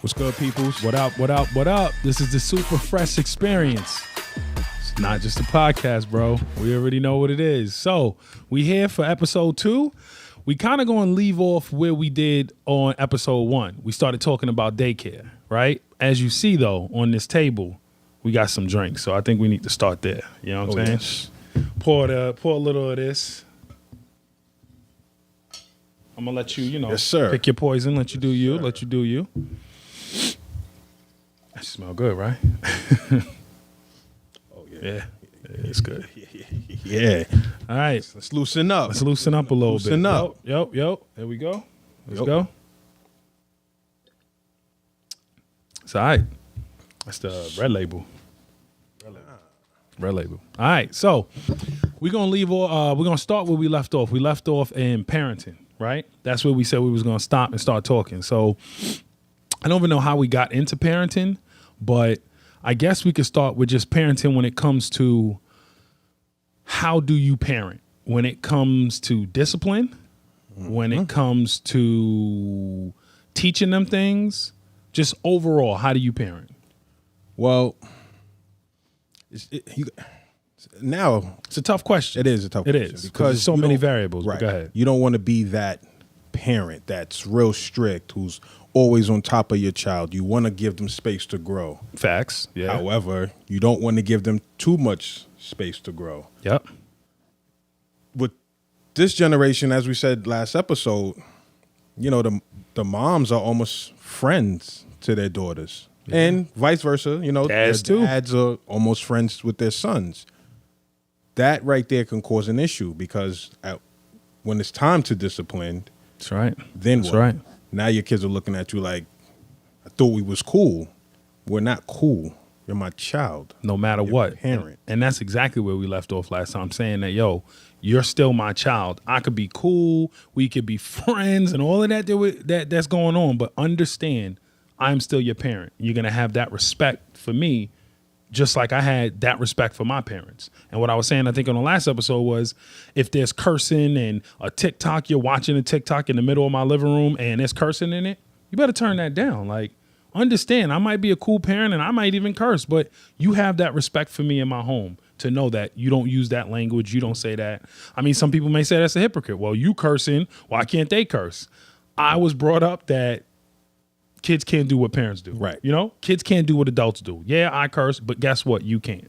What's good, peoples? What up, what up, what up? This is the Supa Fresh Experience. It's not just a podcast, bro. We already know what it is. So, we here for episode 2. We kind of going to leave off where we did on episode 1. We started talking about daycare, right? As you see, though, on this table, we got some drinks. So, I think we need to start there. You know what I'm saying? Yes. Pour a little of this. I'm going to let you, Yes, sir. pick your poison. Let you do you. Let you do you. That smell good, right? Oh, Yeah, it's good. Yeah. All right, Let's loosen up. let's loosen up a little Loosen bit. up. Yo. There we go. Let's Yup. go. It's all right. That's the red label. Red label. All right, so we're gonna start where we left off. We left off in parenting, right? That's where we said we was gonna stop and start talking. So I don't even know how we got into parenting, but I guess we could start with just parenting when it comes to how do you parent? When it comes to discipline, when it comes to teaching them things, just overall, how do you parent? Well, now It's a tough question. it is a tough It question is because there's so you many don't- variables. Right. But go ahead. You don't want to be that parent that's real strict, who's always on top of your child. You want to give them space to grow. Facts. Yeah. However, you don't want to give them too much space to grow. Yep. With this generation, as we said last episode, the moms are almost friends to their daughters. And vice versa, Dads their too. dads are almost friends with their sons. That right there can cause an issue because when it's time to discipline, That's right. then That's what? right. Now your kids are looking at you like, I thought we was cool. We're not cool. You're my child. No matter You're what. my parent. And that's exactly where we left off last time, saying that, you're still my child. I could be cool. We could be friends and all of that's going on. But understand, I'm still your parent. You're going to have that respect for me, just like I had that respect for my parents. And what I was saying, I think on the last episode was, if there's cursing and a TikTok, you're watching a TikTok in the middle of my living room and there's cursing in it, you better turn that down. Like, understand, I might be a cool parent and I might even curse, but you have that respect for me in my home to know that you don't use that language. You don't say that. I mean, some people may say that's a hypocrite. Well, you cursing, why can't they curse? I was brought up that kids can't do what parents do. Right. Kids can't do what adults do. Yeah, I curse, but guess what? You can't.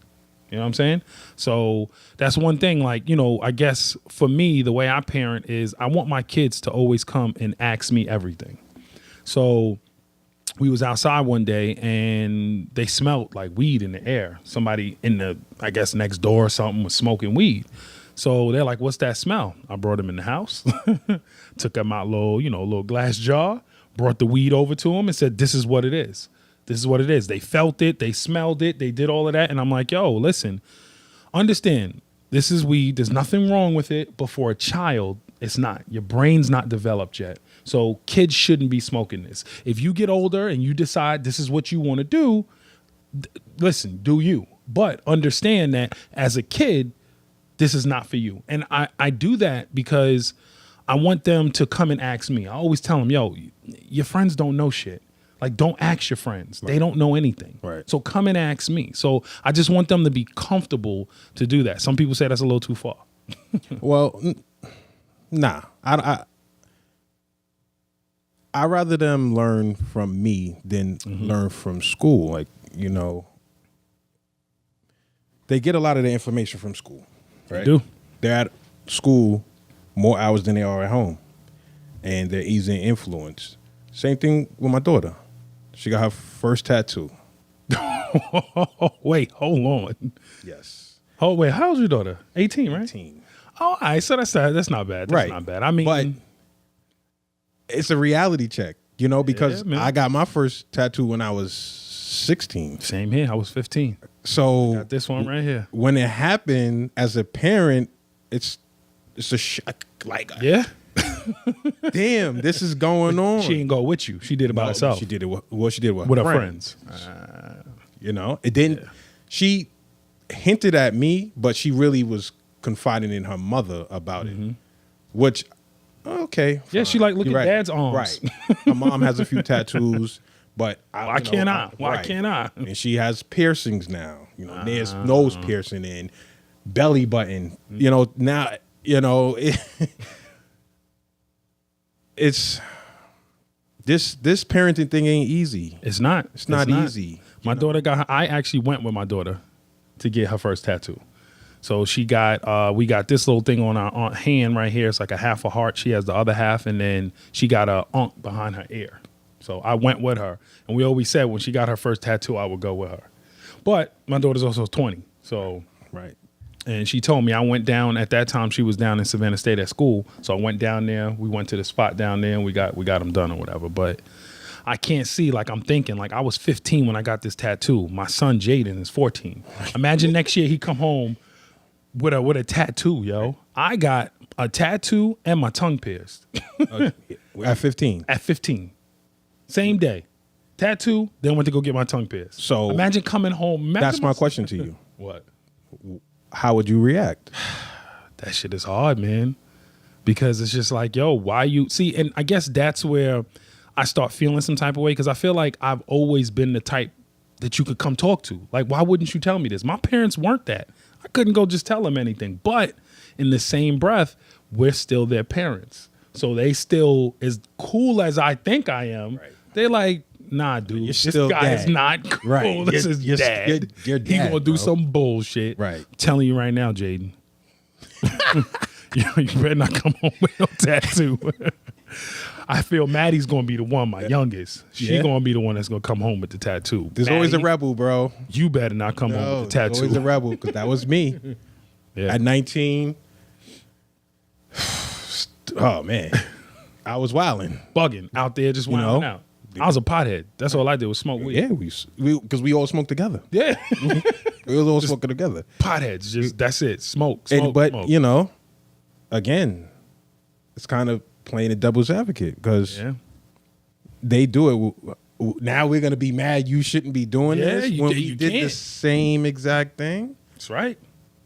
You know what I'm saying? So that's one thing, like, I guess for me, the way I parent is I want my kids to always come and ask me everything. So we was outside one day and they smelled like weed in the air. Somebody in the, I guess, next door or something was smoking weed. So they're like, what's that smell? I brought them in the house, took them out little glass jar, brought the weed over to them and said, this is what it is. This is what it is. They felt it. They smelled it. They did all of that. And I'm like, listen, understand, this is weed. There's nothing wrong with it. But for a child, it's not. Your brain's not developed yet. So kids shouldn't be smoking this. If you get older and you decide this is what you want to do, listen, do you. But understand that as a kid, this is not for you. And I do that because I want them to come and ask me. I always tell them, your friends don't know shit. Like, don't ask your friends. Right. They don't know anything. Right. So come and ask me. So I just want them to be comfortable to do that. Some people say that's a little too far. Well, nah. I'd rather them learn from me than learn from school. Like, they get a lot of their information from school. Right? They do. They're at school more hours than they are at home. And they're easily influenced. Same thing with my daughter. She got her first tattoo. Wait, hold on. Yes. Oh, wait, how old's your daughter? 18, right? 18. Oh, all right, so that's not bad. That's not bad. I mean, but it's a reality check, because man. I got my first tattoo when I was 16. same here. I was 15. So Got this one right here. when it happened as a parent, it's a shock. Like, Yeah. damn, this is going on. She didn't go with you. She did it by herself. She did it. She did with her friends. It didn't. Yeah. She hinted at me, but she really was confiding in her mother about it. Which, okay, Yeah, fine. she like, look You're at right. dad's arms. Right. Her mom has a few tattoos, But Why can't I? Why can't I? And she has piercings now. You know, there's nose piercing and belly button. You know, now it's this parenting thing ain't easy. It's not. It's not easy. My daughter I actually went with my daughter to get her first tattoo. So we got this little thing on our hand right here. It's like a half a heart. She has the other half, and then she got a unk behind her ear. So I went with her, and we always said when she got her first tattoo, I would go with her. But my daughter's also 20, so right. And she told me I went down at that time. She was down in Savannah State at school, so I went down there. We went to the spot down there, and we got them done or whatever. But I can't see, like, I'm thinking, like, I was 15 when I got this tattoo. My son Jaden is 14. Imagine next year he come home with a tattoo, yo. I got a tattoo and my tongue pierced. At 15. At 15. Same day. Tattoo, then went to go get my tongue pierced. So imagine coming home. That's my question to you. What? How would you react? That shit is hard, man. Because it's just like, yo, why you see? And I guess that's where I start feeling some type of way, because I feel like I've always been the type that you could come talk to. Like, why wouldn't you tell me this? My parents weren't that. I couldn't go just tell them anything. But in the same breath, we're still their parents. So they still, as cool as I think I am, right. They're like, nah, dude, this guy is not cool. Right. This is dad. You're dad. He gonna do some bullshit. Right. I'm telling you right now, Jaden. You better not come home with no tattoo. I feel Maddie's gonna be the one, my youngest. She gonna be the one that's gonna come home with the tattoo. There's Maddie, always a rebel, bro. You better not come home with the tattoo. There's always a rebel, because that was me. At 19. Oh man, I was wilding, bugging out there, just wilding out. I was a pothead. That's all I did was smoke weed. Yeah, because we all smoked together. Yeah, we was all smoking together. Potheads, just that's it. Smoke. But smoke. you know, again, it's kind of playing a devil's advocate, because they do it. Now we're gonna be mad. You shouldn't be doing this when we did the same exact thing. That's right.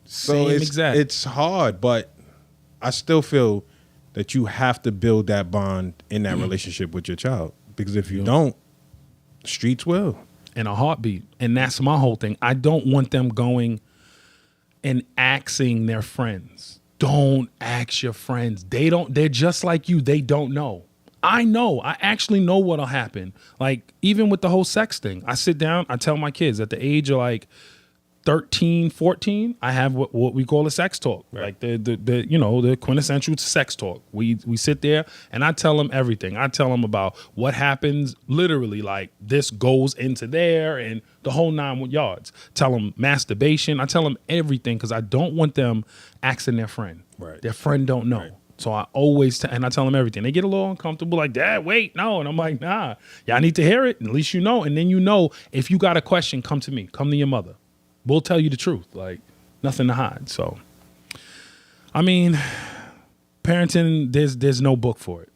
So it's hard, but I still feel that you have to build that bond in that relationship with your child, because if you don't, streets will. In a heartbeat. And that's my whole thing. I don't want them going and axing their friends. Don't ask your friends. They're just like you. They don't know. I know. I actually know what'll happen. Like, even with the whole sex thing, I sit down, I tell my kids at the age of like 13, 14, I have what we call a sex talk, right. Like the quintessential sex talk. We sit there and I tell them everything. I tell them about what happens, literally, like this goes into there and the whole 9 yards. Tell them masturbation. I tell them everything, because I don't want them asking their friend. Right. Their friend don't know. Right. So I always and I tell them everything. They get a little uncomfortable, like, Dad, wait, no. And I'm like, nah, y'all need to hear it. At least you know. And then if you got a question, come to me. Come to your mother. We'll tell you the truth, like nothing to hide. So, I mean, parenting, there's no book for it.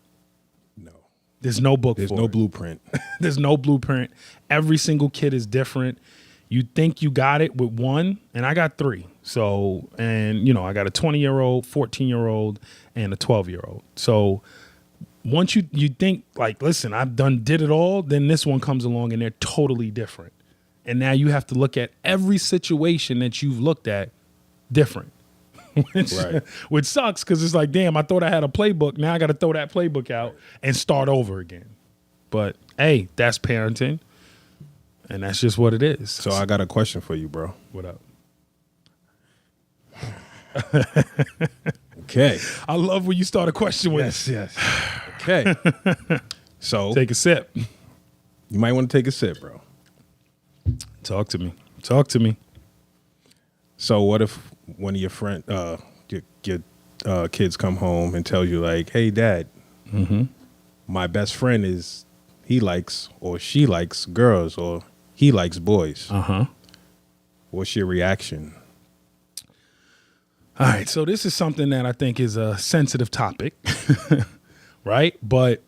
No. There's no book for it. There's no blueprint. There's no blueprint. Every single kid is different. You think you got it with one, and I got 3. So, and I got a 20-year-old, 14-year-old, and a 12-year-old. So once you think, like, listen, I've did it all, then this one comes along and they're totally different. And now you have to look at every situation that you've looked at different, which sucks, because it's like, damn, I thought I had a playbook. Now I got to throw that playbook out and start over again. But, hey, that's parenting, and that's just what it is. So I got a question for you, bro. What up? Okay. I love when you start a question with. Yes. Okay. So take a sip. You might want to take a sip, bro. Talk to me. So what if one of your friend, your kids come home and tell you, like, hey, Dad, my best friend he likes or she likes girls, or he likes boys. What's your reaction? All right. So this is something that I think is a sensitive topic, right? But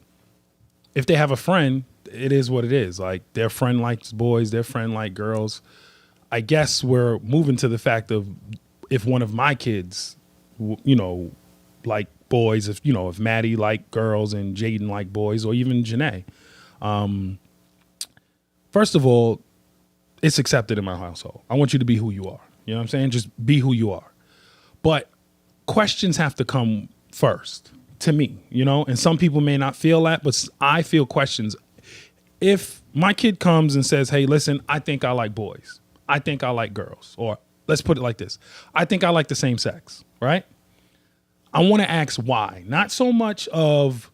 if they have a friend, it is what it is. Like, their friend likes boys, their friend like girls. I guess we're moving to the fact of, if one of my kids, like boys, if Maddie like girls and Jaden like boys, or even Janae, first of all, it's accepted in my household. I want you to be who you are. You know what I'm saying? Just be who you are. But questions have to come first to me, you know, and some people may not feel that, but I feel questions. If my kid comes and says, hey, listen, I think I like boys. I think I like girls. Or let's put it like this. I think I like the same sex, right? I want to ask why. Not so much of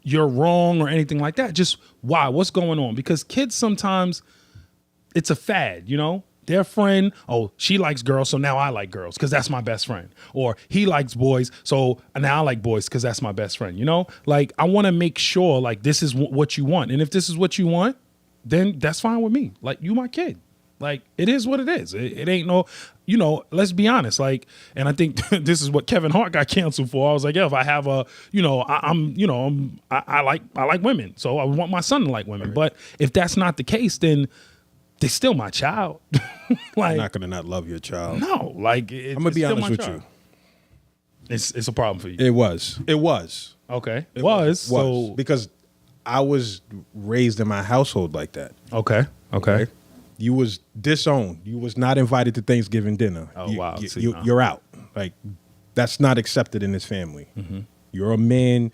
you're wrong or anything like that. Just why? What's going on? Because kids sometimes, it's a fad, you know? Their friend, oh, she likes girls, so now I like girls because that's my best friend. Or he likes boys, so now I like boys because that's my best friend, you know? Like, I want to make sure, like, this is what you want. And if this is what you want, then that's fine with me. Like, you my kid. Like, it is what it is. It ain't no, you know, let's be honest. Like, and I think this is what Kevin Hart got canceled for. I was like, yeah, if I have a, you know, I like women. So I want my son to like women. Right. But if that's not the case, then they're still my child. Like, I'm not gonna not love your child. No, like I'm gonna be honest with you. It's a problem for you. It was. Okay. It was. So because I was raised in my household like that. Okay. You was disowned. You was not invited to Thanksgiving dinner. Oh, wow. You're out. Like, that's not accepted in this family. Mm-hmm. You're a man.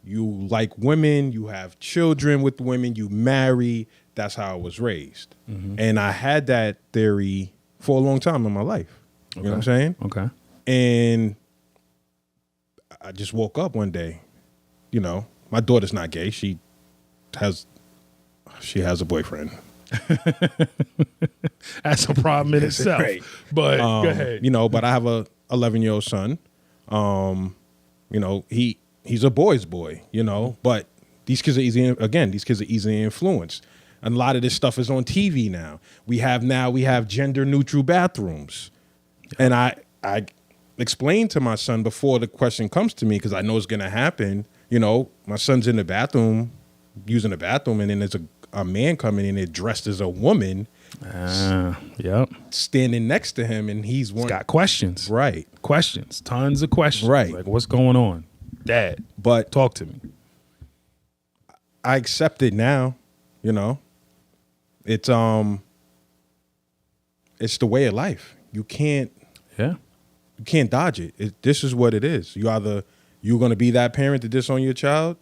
You like women. You have children with women. You marry. That's how I was raised. Mm-hmm. And I had that theory for a long time in my life. You know what I'm saying? Okay. And I just woke up one day. You know, my daughter's not gay. She has a boyfriend. That's a problem in itself. Right. But go ahead. You know, but I have a 11-year-old son. You know, he's a boy's boy, you know, but these kids are easily influenced. And a lot of this stuff is on TV now. We have gender neutral bathrooms. And I explained to my son before the question comes to me, because I know it's gonna happen. You know, my son's in the bathroom, using the bathroom, and then there's a man coming in there dressed as a woman, standing next to him, and he's got questions, right? Questions, tons of questions, right? Like, what's going on, Dad? But talk to me. I accept it now. You know, it's the way of life. You can't dodge it. This is what it is. You're going to be that parent to disown your child,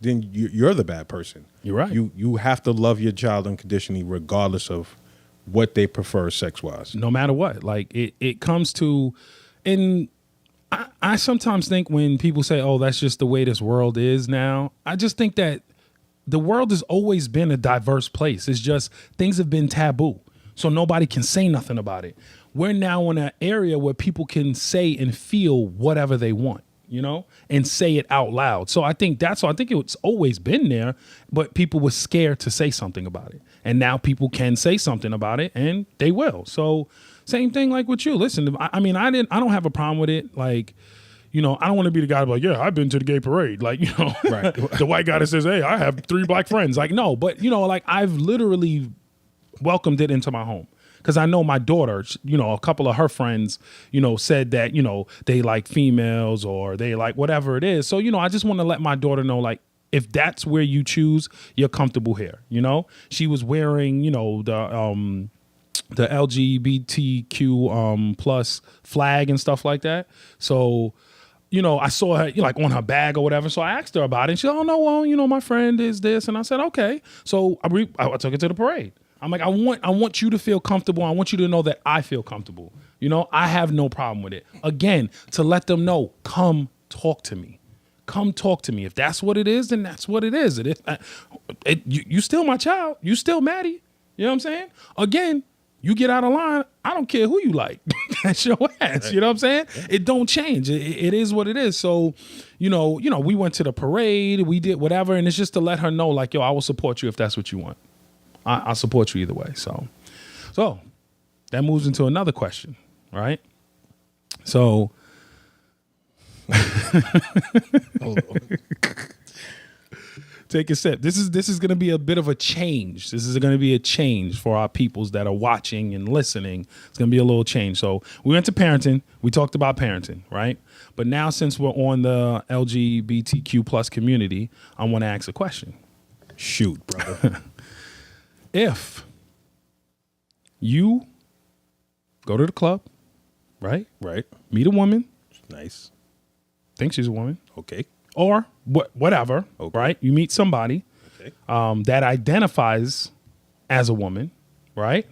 then you're the bad person. You're right. You have to love your child unconditionally, regardless of what they prefer sex-wise. No matter what. Like, it comes to, and I sometimes think when people say, oh, that's just the way this world is now, I just think that the world has always been a diverse place. It's just things have been taboo, so nobody can say nothing about it. We're now in an area where people can say and feel whatever they want, you know, and say it out loud. So I think it's always been there, but people were scared to say something about it. And now people can say something about it, and they will. So same thing like with you. Listen, I don't have a problem with it. Like, you know, I don't want to be the guy like, yeah, I've been to the gay parade. Like, you know, right. The white guy that says, hey, I have 3 black friends. Like, no, but, you know, like, I've literally welcomed it into my home. Because I know my daughter, you know, a couple of her friends, you know, said that, you know, they like females or they like whatever it is. So, you know, I just want to let my daughter know, like, if that's where you choose, you're comfortable here. You know, she was wearing, you know, the LGBTQ plus flag and stuff like that. So, you know, I saw her like on her bag or whatever. So I asked her about it. And she said, oh, no, well, you know, my friend is this. And I said, okay. So I took her to the parade. I'm like, I want you to feel comfortable. I want you to know that I feel comfortable. You know, I have no problem with it. Again, to let them know, come talk to me. Come talk to me. If that's what it is, then that's what it is. You still my child. You still Maddie. You know what I'm saying? Again, you get out of line, I don't care who you like. That's your ass. Right. You know what I'm saying? Yeah. It don't change. It is what it is. So, you know, we went to the parade, we did whatever, and it's just to let her know, like, yo, I will support you if that's what you want. I'll support you either way. So that moves into another question, right? So take a sip. This is going to be a bit of a change. This is going to be a change for our peoples that are watching and listening. It's going to be a little change. So we went to parenting. We talked about parenting, right? But now, since we're on the LGBTQ plus community, I want to ask a question. Shoot, brother. if you go to the club, right? Right. Meet a woman, Nice. think she's a woman, Okay. or whatever, Okay. right? You meet somebody Okay. that identifies as a woman, right?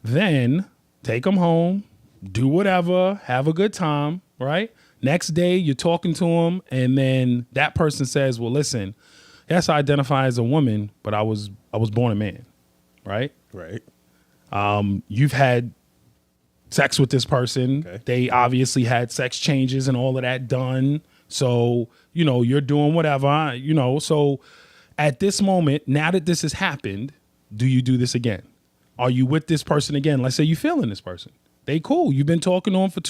Then take them home, do whatever, have a good time, right? Next day, you're talking to them, and then that person says, well, listen, yes, I identify as a woman, but I was born a man, right? Right. You've had sex with this person. Okay. They obviously had sex changes and all of that done. So, you're doing whatever, So at this moment, now that this has happened, do you do this again? Are you with this person again? Let's say you feeling this person. They cool. You've been talking to them for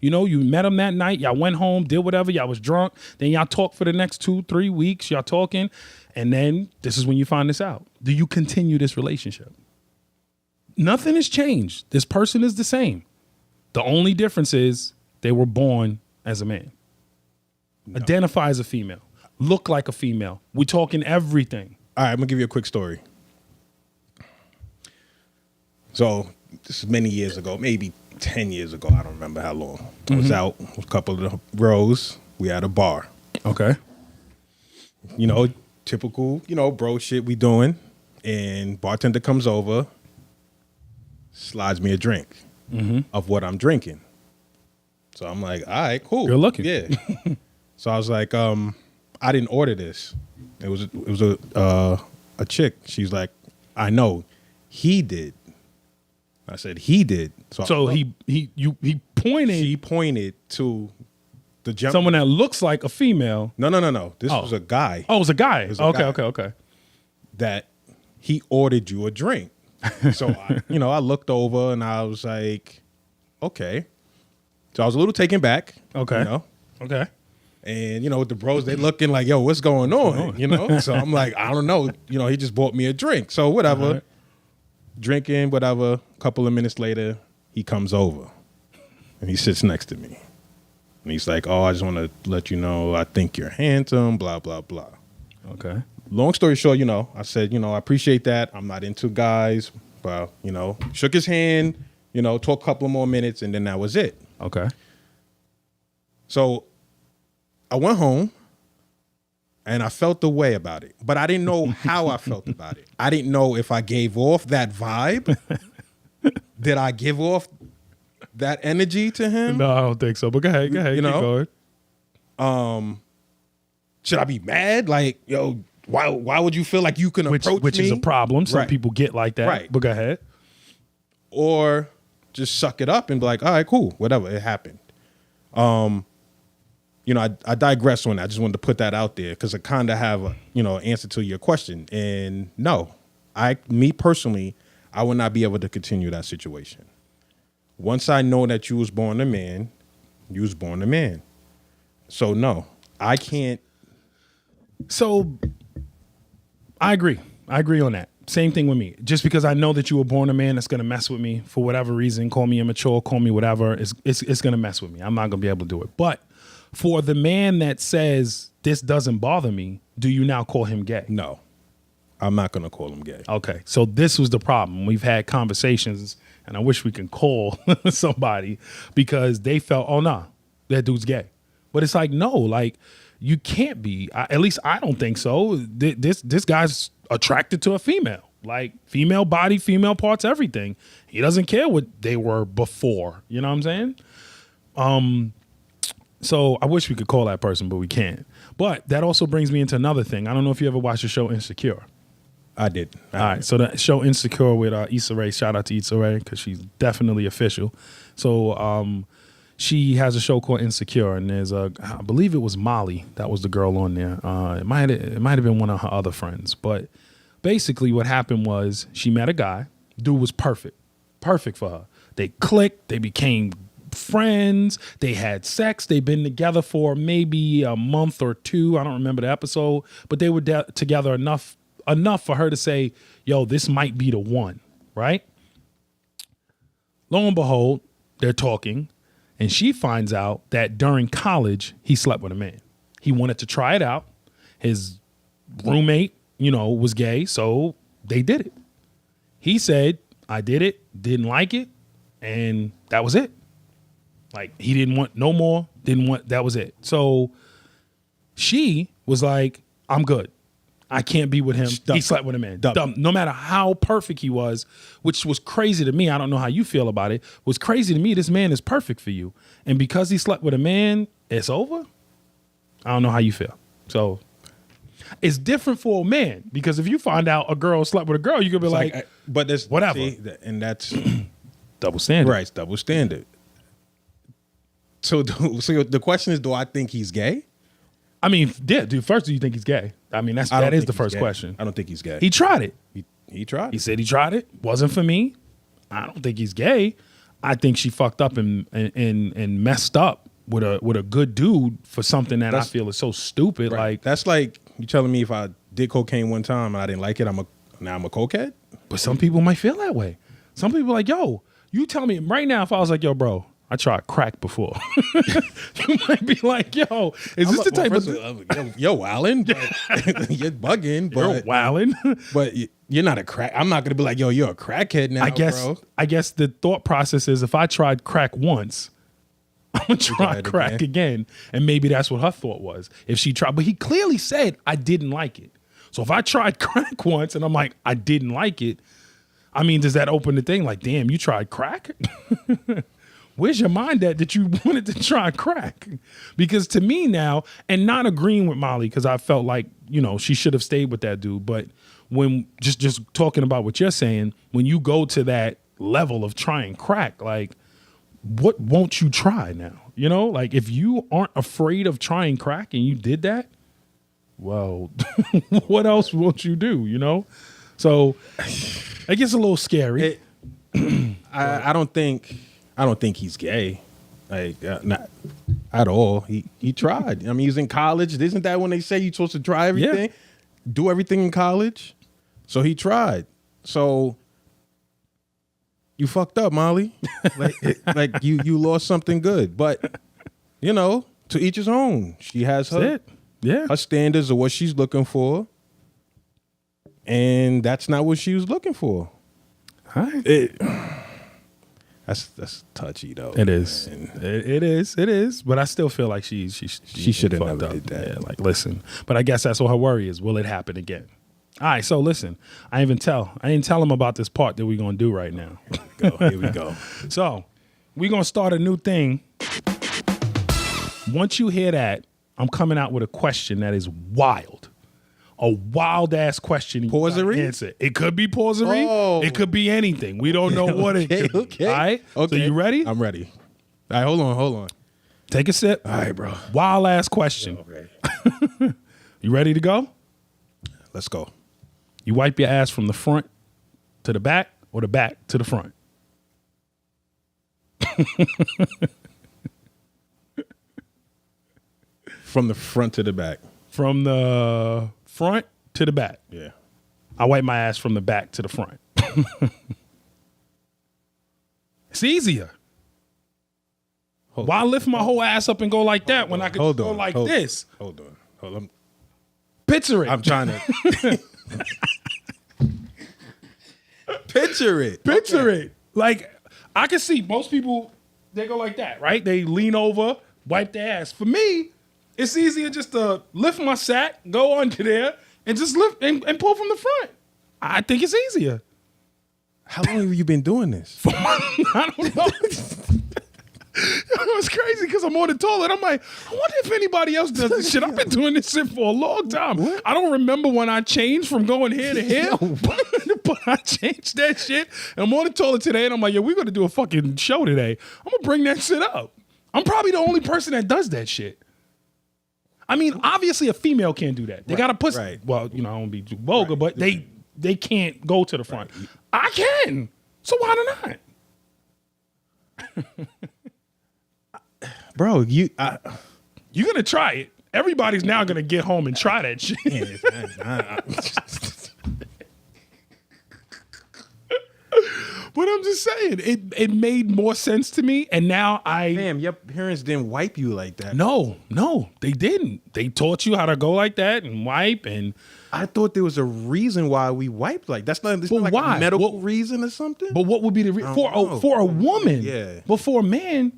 you met them that night. Y'all went home, did whatever. Y'all was drunk. Then y'all talk for the next 2-3 weeks. Y'all talking. And then this is when you find this out. Do you continue this relationship? Nothing has changed. This person is the same. The only difference is they were born as a man. No. Identify as a female. Look like a female. We're talking everything. All right, I'm going to give you a quick story. So this is many years ago, maybe 10 years ago. I don't remember how long. I was out with a couple of the bros. We had a bar. Okay. Typical, bro shit we doing. And bartender comes over, slides me a drink of what I'm drinking. So I'm like, all right, cool. You're looking. Yeah. So I was like, I didn't order this. It was a chick. She's like, I know. He did. I said he did. So he pointed. She pointed to the jump. Someone that looks like a female. No. This was a guy. Oh, it was a guy. Guy Okay. That he ordered you a drink. So I looked over and I was like, okay. So I was a little taken back. Okay. Okay. And with the bros, they looking like, yo, what's going on? So I'm like, I don't know. He just bought me a drink. So whatever. Right. Drinking, whatever. A couple of minutes later, he comes over and he sits next to me. And he's like, oh, I just want to let you know, I think you're handsome, blah, blah, blah. Okay. Long story short, I said, I appreciate that. I'm not into guys, but, shook his hand, talk a couple of more minutes, and then that was it. Okay. So I went home and I felt the way about it, but I didn't know how I felt about it. I didn't know if I gave off that vibe. Did I give off that energy to him? No, I don't think so. But go ahead. Keep going. Should I be mad? Like, yo, why would you feel like you can approach me? Which is a problem. Some Right. people get like that. Right. But go ahead. Or just suck it up and be like, all right, cool, whatever, it happened. I digress on that. I just wanted to put that out there because I kind of have a, answer to your question. And no, me personally, I would not be able to continue that situation. Once I know that you was born a man, you was born a man. So no, I can't. So I agree. I agree on that. Same thing with me. Just because I know that you were born a man, that's going to mess with me for whatever reason. Call me immature, call me whatever. It's going to mess with me. I'm not going to be able to do it. But for the man that says this doesn't bother me, do you now call him gay? No, I'm not going to call him gay. Okay. So this was the problem. We've had conversations, and I wish we can call somebody because they felt, oh, nah, that dude's gay. But it's like, no, like you can't be. At least I don't think so. This guy's attracted to a female, like female body, female parts, everything. He doesn't care what they were before. You know what I'm saying? So I wish we could call that person, but we can't. But that also brings me into another thing. I don't know if you ever watched the show Insecure. I did. All right. So the show Insecure with Issa Rae. Shout out to Issa Rae because she's definitely official. So she has a show called Insecure, and there's I believe it was Molly that was the girl on there. It might have been one of her other friends, but basically what happened was she met a guy. Dude was perfect for her. They clicked. They became friends. They had sex. They've been together for maybe a month or two. I don't remember the episode, but they were together enough for her to say, yo, this might be the one, right? Lo and behold, they're talking, and she finds out that during college, he slept with a man. He wanted to try it out. His roommate, was gay, so they did it. He said, I did it, didn't like it, and that was it. Like, he didn't want no more, that was it. So she was like, I'm good. I can't be with him. He slept with a man. Dumb. No matter how perfect he was, which was crazy to me. I don't know how you feel about it. Was crazy to me. This man is perfect for you. And because he slept with a man, it's over. I don't know how you feel. So it's different for a man, because if you find out a girl slept with a girl, you could be like, but there's whatever. And that's double standard. Right, it's double standard. So the question is, do I think he's gay? I mean, yeah, dude, first, do you think he's gay? I mean, that is the first question. I don't think he's gay. He tried it. He tried. He said he tried it. Wasn't for me. I don't think he's gay. I think she fucked up and messed up with a good dude for something that I feel is so stupid. Right. Like, that's like you telling me if I did cocaine one time and I didn't like it, now I'm a cokehead? But some people might feel that way. Some people are like, yo, you tell me right now if I was like, yo, bro, I tried crack before. You might be like, yo, is this the type of... Yo, wildin', you're bugging. But, you're wildin'. But you're not a crack... I'm not going to be like, yo, you're a crackhead now, bro. I guess the thought process is, if I tried crack once, I'm going to try crack again. And maybe that's what her thought was. If she tried... But he clearly said, I didn't like it. So if I tried crack once and I'm like, I didn't like it, I mean, does that open the thing? Like, damn, you tried crack? Where's your mind at that you wanted to try crack? Because to me now, and not agreeing with Molly, because I felt like, she should have stayed with that dude. But when just talking about what you're saying, when you go to that level of trying crack, like, what won't you try now? Like, if you aren't afraid of trying crack and you did that, well, what else won't you do? So it gets a little scary. I don't think he's gay, like not at all. He tried. I mean, he's in college. Isn't that when they say you're supposed to try everything, do everything in college? So he tried. So you fucked up, Molly. like you lost something good. But to each his own. She has her standards of what she's looking for, and that's not what she was looking for. All right. That's touchy though. It is. It is. But I still feel like she should have never did that. Yeah, like, listen. But I guess that's what her worry is. Will it happen again? All right. So listen, I didn't tell him about this part that we're gonna do right now. Here we go. So we're gonna start a new thing. Once you hear that, I'm coming out with a question that is wild. A wild ass question. Pausery? Answer. It could be pausery. Oh. It could be anything. We don't know what it is. Okay. All right. Okay. So you ready? I'm ready. All right. Hold on. Take a sip. All right, bro. Wild ass question. Okay. You ready to go? Let's go. You wipe your ass from the front to the back or the back to the front? From the front to the back. From the front to the back. Yeah. I wipe my ass from the back to the front. It's easier. Why lift my whole ass up and go like that when I could go like this? Hold on. Picture it. I'm trying to picture it. Picture it. Like, I can see most people, they go like that, right? They lean over, wipe their ass. For me, it's easier just to lift my sack, go under there, and just lift and pull from the front. I think it's easier. How long have you been doing this? I don't know. It was crazy because I'm on the toilet. I'm like, I wonder if anybody else does this shit. I've been doing this shit for a long time. What? I don't remember when I changed from going here to here, but I changed that shit. And I'm on the toilet today, and I'm like, we're going to do a fucking show today. I'm going to bring that shit up. I'm probably the only person that does that shit. I mean, obviously a female can't do that. They got to push. Right. Well, I don't want to be vulgar, but they can't go to the front. Right. I can. So why not? Bro, you're gonna try it. Everybody's now gonna get home and try that shit. But I'm just saying, it made more sense to me. And now Damn, your parents didn't wipe you like that. No, they didn't. They taught you how to go like that and wipe. And I thought there was a reason why we wiped like that's not like why? a medical reason or something. But what would be the for a woman? Yeah. But for a man,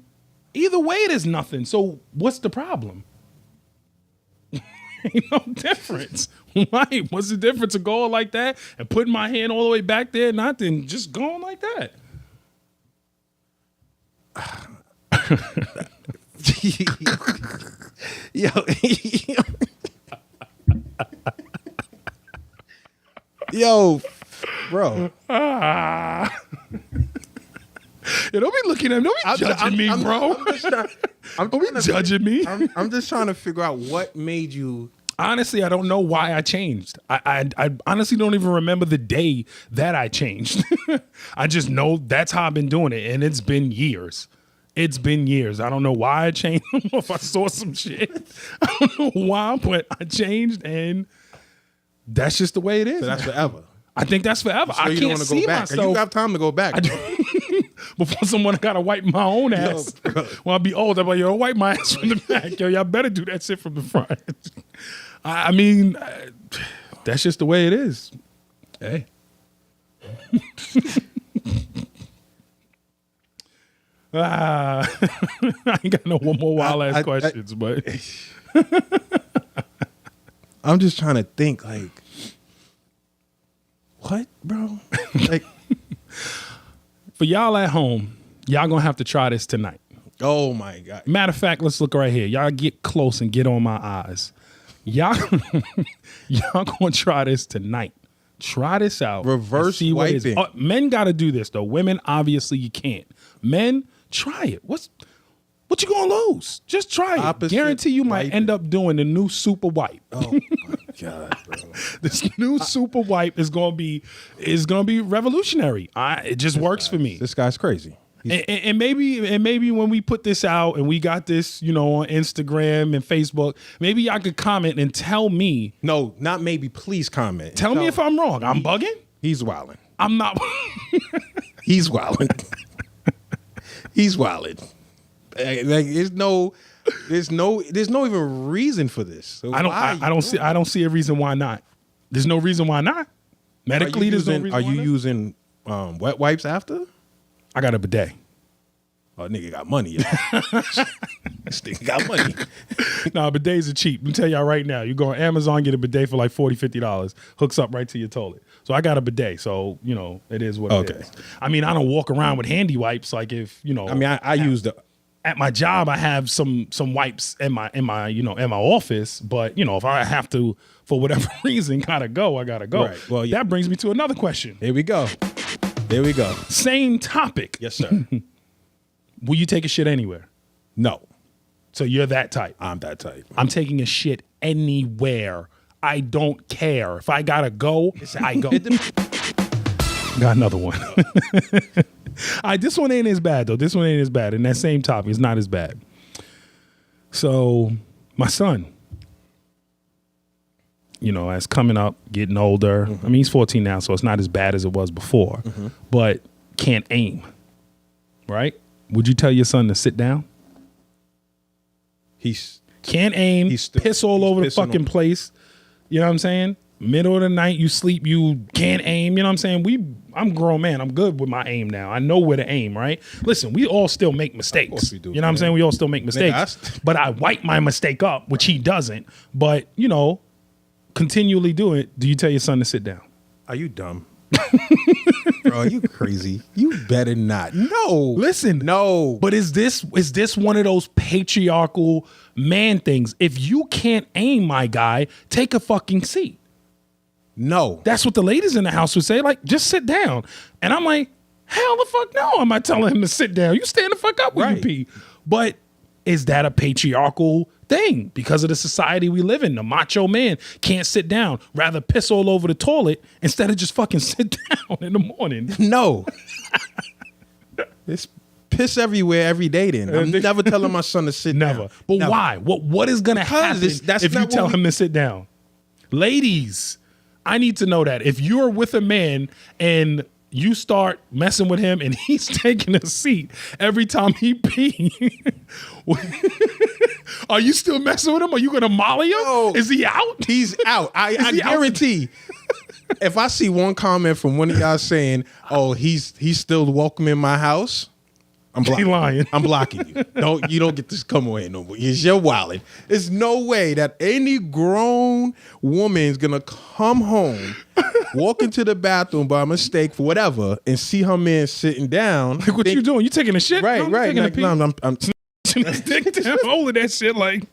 either way, there's nothing. So what's the problem? Ain't no difference. Right? What's the difference of going like that and putting my hand all the way back there, not then just going like that? Yo, yo, bro. Yo, don't be looking at me. Don't be judging me, bro. Don't be judging me. I'm just trying to figure out what made you. Honestly, I don't know why I changed. I honestly don't even remember the day that I changed. I just know that's how I've been doing it, and it's been years. It's been years. I don't know why I changed. I don't know if I saw some shit. I don't know why, but I changed, and that's just the way it is. So that's forever. I think that's forever. So I you can't don't see go back. myself. You have time to go back. Before someone gotta wipe my own ass. When I be old, I'm like, yo, don't wipe my ass from the back. Yo, y'all better do that shit from the front. I mean, that's just the way it is. Hey. I ain't got no one more wild ass questions, but I'm just trying to think, like, what, bro? Like, for y'all at home, y'all gonna have to try this tonight. oh my God. Matter of fact, let's look right here. Y'all get close and get on my eyes. Y'all gonna try this tonight. Try this out. Reverse See what it is. wiping. Men gotta do this though. Women, obviously, you can't. Men, try it. What you gonna lose? Just try it. Opposite Guarantee you might wiping. end up doing the new Super Wipe. Oh my God, bro. This new Super Wipe is gonna be revolutionary. It just works for me. This guy's crazy. And maybe when we put this out and we got this, on Instagram and Facebook, maybe y'all could comment and tell me. No, not maybe. Please comment. Tell me if I'm wrong. I'm bugging. He's wilding. I'm not. He's wilding. He's wilding. Like, there's no even reason for this. So I don't see a reason why not. There's no reason why not. Medically, there's no reason. Are why you not. using wet wipes after? I got a bidet. Oh, nigga got money. This nigga got money. Nah, bidets are cheap. Let me tell y'all right now. You go on Amazon, get a bidet for like $40, $50. Hooks up right to your toilet. So I got a bidet. So, it is what it is. I mean, I don't walk around with handy wipes. Like if, I mean, I use the. At my job, I have some wipes in my office. But, if I have to, for whatever reason, I gotta go. Right. Well, yeah. That brings me to another question. Here we go. Same topic. Yes, sir. Will you take a shit anywhere? No. So you're that type. I'm that type. I'm taking a shit anywhere. I don't care. If I gotta go, I go. Got another one. All right, this one ain't as bad though. This one ain't as bad. And that same topic is not as bad. So my son, as coming up, getting older. I mean, he's 14 now, so it's not as bad as it was before. But can't aim. Right? Would you tell your son to sit down? He's can't aim. Piss all over the fucking on place. You know what I'm saying? Middle of the night, you sleep, you can't aim. You know what I'm saying? I'm a grown man. I'm good with my aim now. I know where to aim, right? Listen, we all still make mistakes. Of course we do, you know what I'm saying? We all still make mistakes. Nigga, but I wipe my mistake up, which he doesn't. But, continually do it. Do you tell your son to sit down? Are you dumb? Bro, are you crazy? You better not. No. Listen. No. But is this one of those patriarchal man things? If you can't aim, my guy, take a fucking seat. No. That's what the ladies in the house would say. Like, just sit down. And I'm like, hell the fuck no. I'm not telling him to sit down. You stand the fuck up when you pee. But is that a patriarchal thing? Because of the society we live in, the macho man can't sit down, rather piss all over the toilet instead of just fucking sit down in the morning. No. It's piss everywhere every day then. I'm never telling my son to sit down. Never. But Never. why? What is going to happen if you tell him to sit down? Ladies, I need to know that. If you're with a man and you start messing with him and he's taking a seat every time he pee. Are you still messing with him? Are you going to molly him? No. Is he out? He's out. I he out? guarantee. If I see one comment from one of y'all saying, "Oh, he's still welcome in my house," I'm blocking. He lying. I'm blocking you. You don't get to come away no more. You're wilding. There's no way that any grown woman's gonna come home, walk into the bathroom by mistake for whatever, and see her man sitting down. Like, what you doing? You taking a shit? Right, no, right. Taking Like, a pee. no, I'm Dick down, holding that shit like.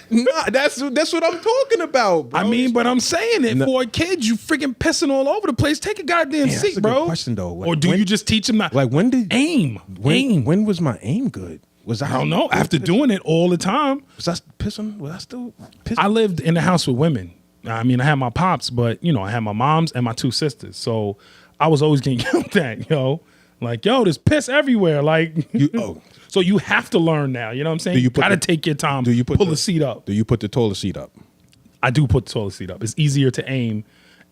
nah, that's what I'm talking about, bro. I mean, but I'm saying it for a kid. You freaking pissing all over the place. Take a goddamn seat, that's a bro. good question, though. Or do you just teach him not? Like, when did aim? when was my aim good? Was I don't know. After doing it all the time, was I pissing? Was I still pissing? I lived in the house with women. I mean, I had my pops, but I had my moms and my two sisters. So I was always getting yelled at, like, yo, there's piss everywhere. Like, so you have to learn now. You know what I'm saying? You got to take your time. Do you pull the seat up? Do you put the toilet seat up? I do put the toilet seat up. It's easier to aim.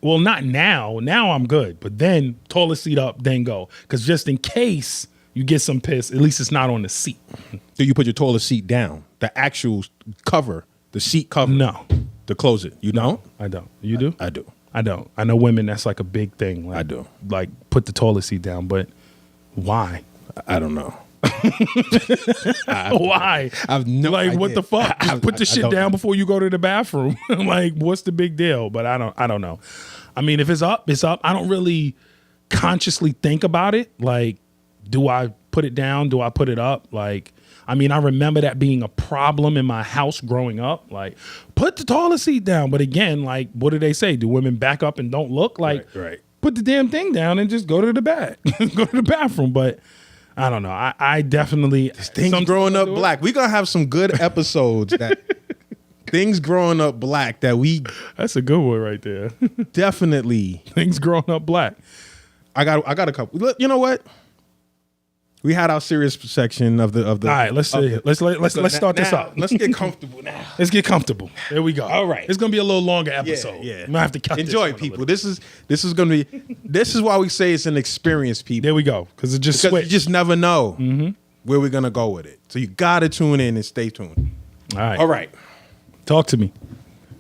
Well, not now. Now I'm good. But then toilet seat up, then go. Because just in case you get some piss, at least it's not on the seat. Do you put your toilet seat down? The actual cover, the seat cover? No. To close it? You don't? I don't. You do? I do. I don't. I know women, that's like a big thing. Like, I do. Like, put the toilet seat down. But why? I don't know. Why? I've no like idea. what the fuck? Just put the shit down before you go to the bathroom. Like, what's the big deal? But I don't know. I mean, if it's up, it's up. I don't really consciously think about it. Like, do I put it down? Do I put it up? Like, I mean, I remember that being a problem in my house growing up. Like, put the toilet seat down. But again, like, what do they say? Do women back up and don't look? Like, right. Put the damn thing down and just go to the go to the bathroom. But I don't know. I definitely things growing up black. We're gonna have some good episodes that things growing up black that we that's a good one right there. Definitely things growing up black. I got a couple. Look, you know what? We had our serious section of the. All right, let's start this up. Let's get comfortable now. Let's get comfortable. There we go. All right, it's gonna be a little longer episode. Yeah. I'm gonna have to cut. Enjoy, people. This is gonna be. This is why we say it's an experience, people. There we go. Because you just never know where we're gonna go with it. So you gotta tune in and stay tuned. All right. Talk to me.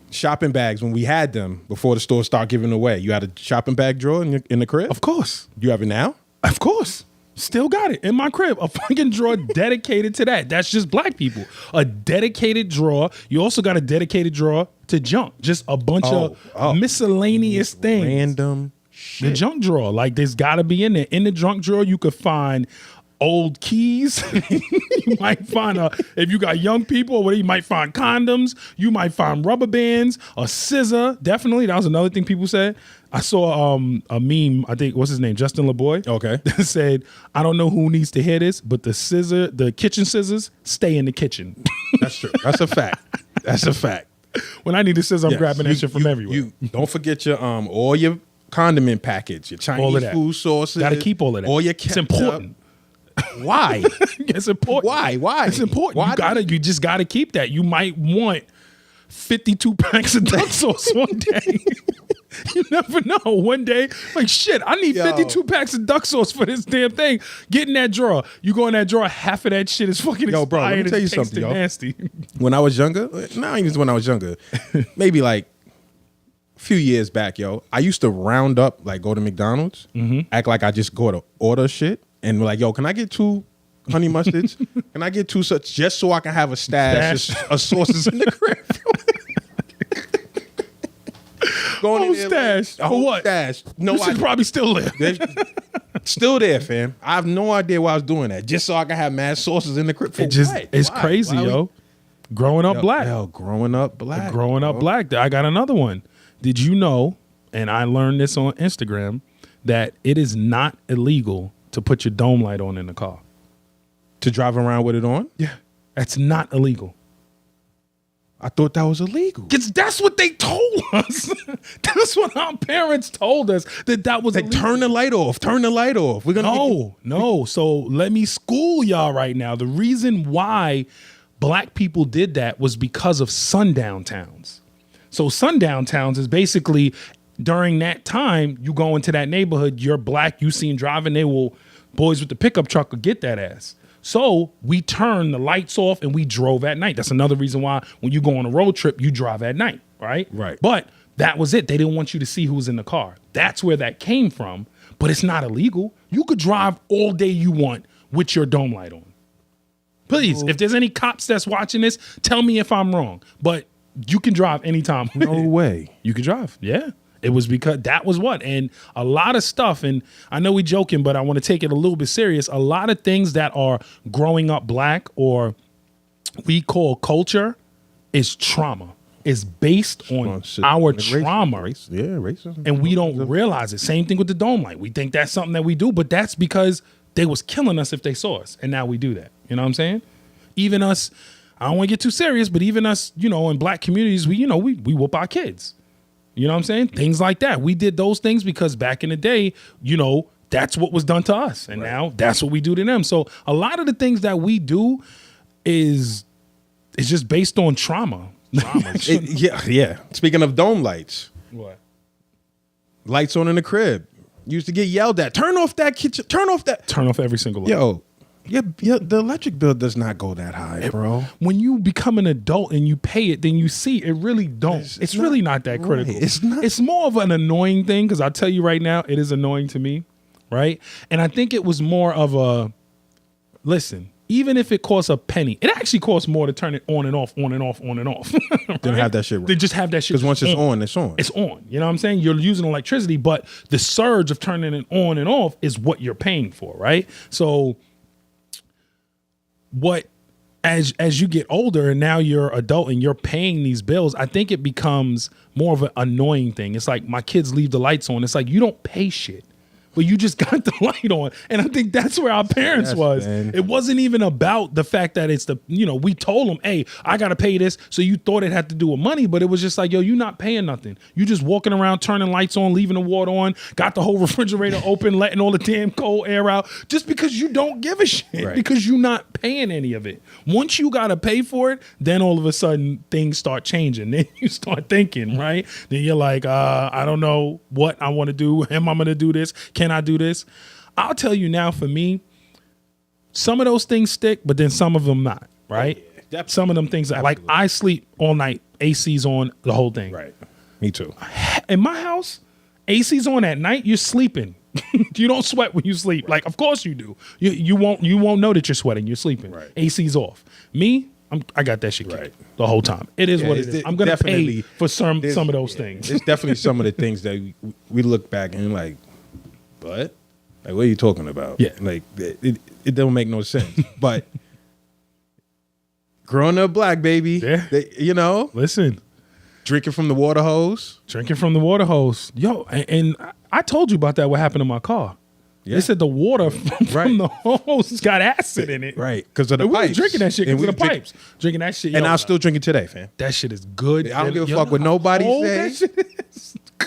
Shopping bags, when we had them before the store started giving away, you had a shopping bag drawer in the crib? Of course. You have it now? Of course. Still got it in my crib. A fucking drawer dedicated to that. That's just black people. A dedicated drawer. You also got a dedicated drawer to junk. Just a bunch of miscellaneous things. Random shit. The junk drawer. Like, there's got to be in there. In the junk drawer, you could find old keys. You might find if you got young people or whatever, you might find condoms. You might find rubber bands, a scissor. Definitely. That was another thing people said. I saw a meme, I think, what's his name? Justin LeBoy. Okay. That said, I don't know who needs to hear this, but the kitchen scissors stay in the kitchen. That's true. That's a fact. That's a fact. When I need a scissor, I'm grabbing that shit from everywhere. You don't forget your all your condiment package, your Chinese food sauces. Gotta keep all of that. All your It's important. Why? It's important. Why? It's important. You just gotta keep that. You might want 52 packs of duck sauce one day. You never know. One day, like, shit, I need 52 packs of duck sauce for this damn thing. Get in that drawer. You go in that drawer, half of that shit is fucking expired. Bro, let me tell you something, yo. Nasty. When I was younger, not even when I was younger, maybe like a few years back, yo, I used to round up, like, go to McDonald's, act like I just go to order shit, and be like, yo, can I get 2 honey mustards? Can I get 2 such, just so I can have a stash of sauces in the crib? Whole stash. Like, for what? Stash. No, this is probably still there. Still there, fam. I have no idea why I was doing that. Just so I can have mad sauces in the crib. It's crazy, yo. Growing up black. Yo, growing up black. Growing up black. I got another one. Did you know, and I learned this on Instagram, that it is not illegal to put your dome light on in the car? To drive around with it on? Yeah. That's not illegal. I thought that was illegal. Because that's what they told us. That's what our parents told us, that was like, turn the light off. Turn the light off. We're gonna No. So let me school y'all right now. The reason why black people did that was because of sundown towns. So sundown towns is basically during that time, you go into that neighborhood, you're black, you seen driving, boys with the pickup truck will get that ass. So we turned the lights off and we drove at night. That's another reason why when you go on a road trip, you drive at night, right? Right. But that was it. They didn't want you to see who was in the car. That's where that came from. But it's not illegal. You could drive all day you want with your dome light on. Please, if there's any cops that's watching this, tell me if I'm wrong. But you can drive anytime. No way. You can drive. Yeah. It was because that was what. And a lot of stuff, and I know we joking, but I want to take it a little bit serious. A lot of things that are growing up black or we call culture is trauma. Is based on our trauma. Racism. And we don't realize it. Same thing with the dome light. We think that's something that we do, but that's because they was killing us if they saw us. And now we do that. You know what I'm saying? Even us, I don't want to get too serious, but even us, in black communities, we whoop our kids. You know what I'm saying? Things like that. We did those things because back in the day, that's what was done to us. And now that's what we do to them. So a lot of the things that we do is just based on trauma. Yeah. Speaking of dome lights. What? Lights on in the crib. Used to get yelled at. Turn off that kitchen. Turn off that. Turn off every single light. Yo, the electric bill does not go that high, bro. When you become an adult and you pay it, then you see it really don't. It's really not that critical. Right. It's not. It's more of an annoying thing because I'll tell you right now, it is annoying to me, right? And I think it was more of a, listen, even if it costs a penny, it actually costs more to turn it on and off, on and off, on and off. Right? Then have that shit right. Then just have that shit. Because once it's on, it's on. It's on. You know what I'm saying? You're using electricity, but the surge of turning it on and off is what you're paying for, right? So as you get older and now you're adult and you're paying these bills, I think it becomes more of an annoying thing. It's like my kids leave the lights on. It's like you don't pay shit. But you just got the light on. And I think that's where our parents was. Man. It wasn't even about the fact that it's we told them, hey, I got to pay this. So you thought it had to do with money, but it was just like, yo, you're not paying nothing. You just walking around, turning lights on, leaving the water on, got the whole refrigerator open, letting all the damn cold air out just because you don't give a shit, right. Because you're not paying any of it. Once you got to pay for it, then all of a sudden things start changing. Then you start thinking, right? Then you're like, I don't know what I want to do. Am I going to do this? Can I do this? I'll tell you now, for me, some of those things stick, but then some of them not, right? Yeah, some of them things, like I sleep all night, AC's on the whole thing. Right. Me too. In my house, AC's on at night, you're sleeping. You don't sweat when you sleep. Right. Like, of course you do. You won't know that you're sweating. You're sleeping. Right. AC's off. Me, I got that shit right. The whole time. It is what it is. I'm going to pay for some of those things. It's definitely some of the things that we look back and like, but like, what are you talking about? Yeah, like it don't make no sense. But growing up black, baby, yeah, listen, drinking from the water hose, yo, and I told you about that. What happened to my car? Yeah. They said the water from the hose got acid in it, right? Because of the pipes. We was drinking that shit because of the pipes. Drinking that shit, and I'll still drink it today, fam. That shit is good. I don't give a fuck what nobody say.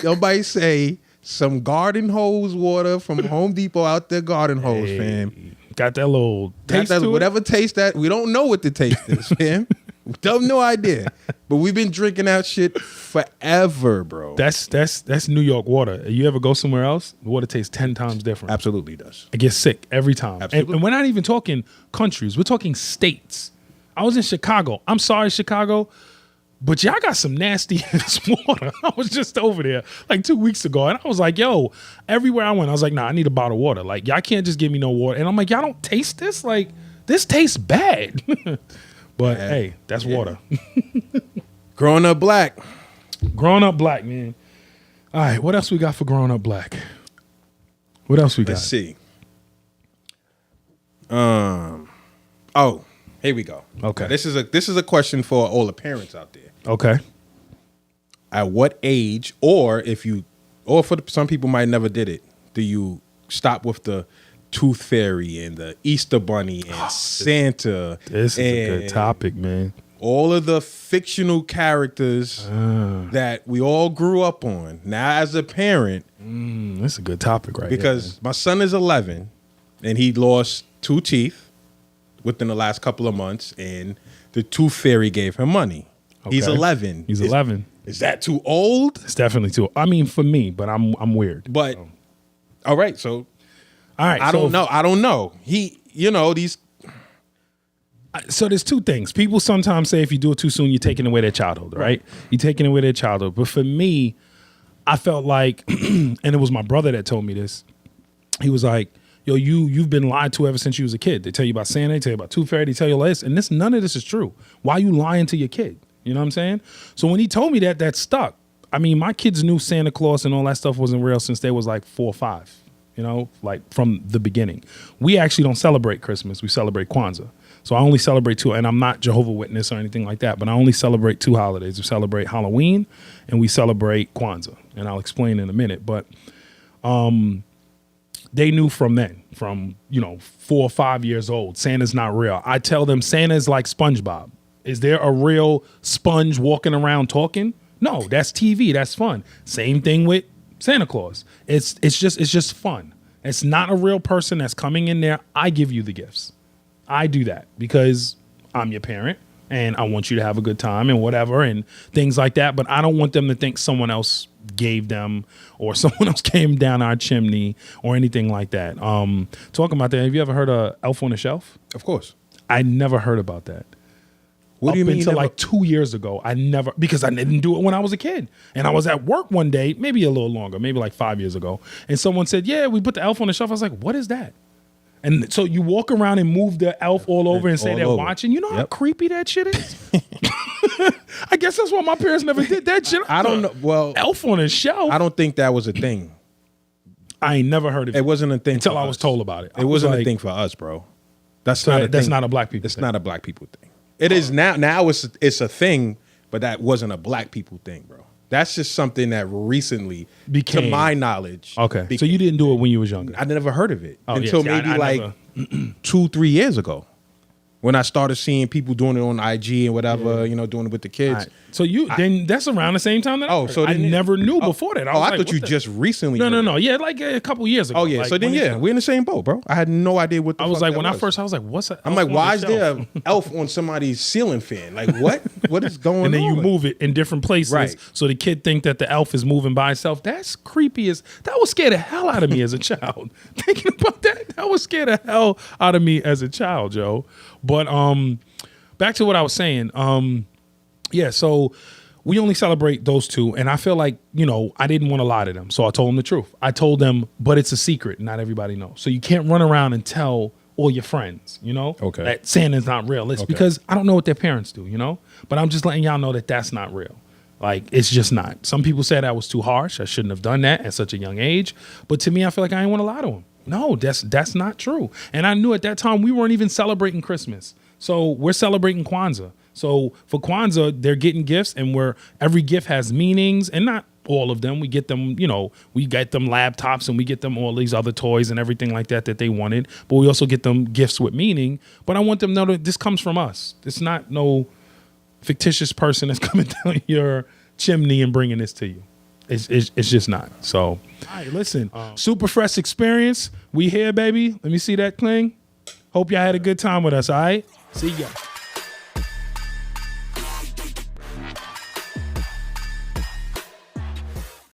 Nobody say. Some garden hose water from Home Depot out there, garden hose, fam. Got that little taste to whatever taste that. We don't know what the taste is, fam. We have no idea. But we've been drinking that shit forever, bro. That's New York water. You ever go somewhere else, the water tastes 10 times different. Absolutely does. It gets sick every time. And we're not even talking countries. We're talking states. I was in Chicago. I'm sorry, Chicago. But y'all got some nasty ass water. I was just over there like 2 weeks ago. And I was like, yo, everywhere I went, I was like, nah, I need a bottle of water. Like, y'all can't just give me no water. And I'm like, y'all don't taste this? Like, this tastes bad. But hey, that's water. Growing up black. Growing up black, man. All right, what else we got for growing up black? What else we got? Let's see. Here we go. Okay. This is a question for all the parents out there. Okay. At what age, or for some people might never did it, do you stop with the Tooth Fairy and the Easter Bunny and Santa? This is a good topic, man. All of the fictional characters that we all grew up on. Now, as a parent, that's a good topic, right? Because my son is 11 and he lost 2 teeth within the last couple of months, and the Tooth Fairy gave him money. Okay. He's 11. He's 11. Is that too old? It's definitely too. I mean, for me, but I'm weird. But all right, so all right, I don't know. These. So there's two things. People sometimes say if you do it too soon, you're taking away their childhood, right? You're taking away their childhood. But for me, I felt like, and it was my brother that told me this. He was like, yo, you've been lied to ever since you was a kid. They tell you about Santa, they tell you about Tooth Fairy, they tell you all this, and none of this is true. Why are you lying to your kid? You know what I'm saying? So when he told me that stuck. I mean, my kids knew Santa Claus and all that stuff wasn't real since they was like 4 or 5, like from the beginning. We actually don't celebrate Christmas. We celebrate Kwanzaa. So I only celebrate 2, and I'm not Jehovah's Witness or anything like that, but I only celebrate 2 holidays. We celebrate Halloween and we celebrate Kwanzaa, and I'll explain in a minute. But they knew from then, from 4 or 5 years old, Santa's not real. I tell them Santa's like SpongeBob. Is there a real sponge walking around talking? No, that's TV. That's fun. Same thing with Santa Claus. It's just fun. It's not a real person that's coming in there. I give you the gifts. I do that because I'm your parent and I want you to have a good time and whatever and things like that. But I don't want them to think someone else gave them or someone else came down our chimney or anything like that. Talking about that, have you ever heard of Elf on the Shelf? Of course. I never heard about that. What do you mean? Until like 2 years ago, because I didn't do it when I was a kid. And I was at work one day, maybe a little longer, maybe like 5 years ago. And someone said, yeah, we put the Elf on the Shelf. I was like, what is that? And so you walk around and move the elf all over and say they're watching. You know how creepy that shit is? I guess that's why my parents never did that shit. I don't know. Well, Elf on a Shelf. I don't think that was a thing. I ain't never heard of it. It wasn't a thing until I was told about it. It wasn't a thing for us, bro. That's not a thing. That's not a black people thing. It's not a black people thing. It is now. Now it's a thing, but that wasn't a black people thing, bro. That's just something that recently, to my knowledge. Okay. So you didn't do it when you was younger? I never heard of it until maybe 2-3 years ago. When I started seeing people doing it on IG and whatever, doing it with the kids. Right. So then that's around the same time that I never knew before that. I thought you just recently. No. Yeah, like a couple years ago. Oh yeah. Like, so then we're in the same boat, bro. I had no idea what the I was fuck like, when was. I first, I was like, what's that? I'm like, why is there an elf on somebody's ceiling fan? Like, what? What is going on? And then you move it in different places. Right. So the kid think that the elf is moving by itself. That's creepy that would scare the hell out of me as a child. Thinking about that would scare the hell out of me as a child, Joe. But back to what I was saying. So we only celebrate those 2. And I feel like, I didn't want to lie to them. So I told them the truth. I told them, but it's a secret. Not everybody knows. So you can't run around and tell all your friends, okay, that Santa's not real. It's because I don't know what their parents do, but I'm just letting y'all know that that's not real. Like, it's just not. Some people said I was too harsh. I shouldn't have done that at such a young age. But to me, I feel like I didn't want to lie to them. No, that's not true. And I knew at that time we weren't even celebrating Christmas. So we're celebrating Kwanzaa. So for Kwanzaa, they're getting gifts, and every gift has meanings, and not all of them. We get them, we get them laptops and we get them all these other toys and everything like that they wanted. But we also get them gifts with meaning. But I want them to know that this comes from us. It's not no fictitious person that's coming down your chimney and bringing this to you. It's just not. So, all right, listen, Supa Fresh Experience. We here, baby. Let me see that cling. Hope y'all had a good time with us, all right? See ya.